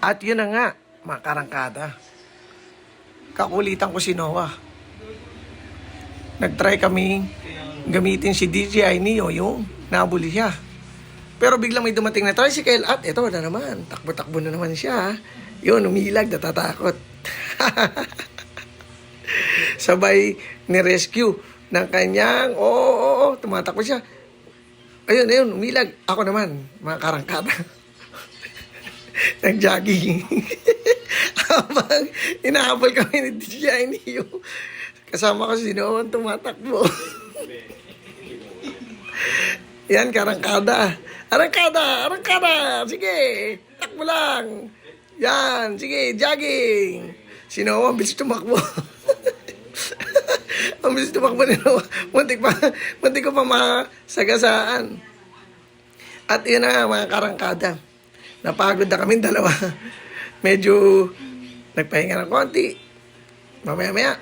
At yun na nga, mga karangkada. Kakulitan ko si Noah. Nag-try kami gamitin si DJI Neo, yung nabuli siya. Pero biglang may dumating na tricycle at ito na naman, takbo-takbo na naman siya. Yun, umilag, natatakot. Sabay ni-rescue ng kanyang, tumatakbo siya. Ayun, umilag. Ako naman, mga karangkada. Nag-jogging. Habang inahabol kami ni DJI Neo, kasama ko si Noon, tumatakbo. Yan, karangkada. Arangkada! Sige, takbo lang. Yan, sige, jogging. Si Noah, ang bilis tumakbo. Ang bilis tumakbo ni Noah. Muntik ko pa masagasaan. At yun na, mga karangkada. Napagod na kami dalawa. Medyo nagpahinga ng konti. Mamaya-maya,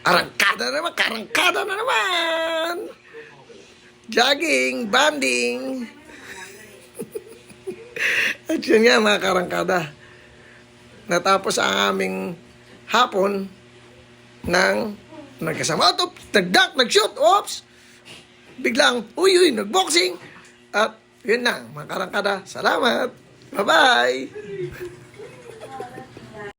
karangkada na naman. Jogging, banding. At yun nga, mga karangkada. Natapos ang aming hapon ng nagkasama. Nag-duck, nag-shoot, oops. Biglang, nag-boxing. At yun na, mga karangkada. Salamat. Bye-bye.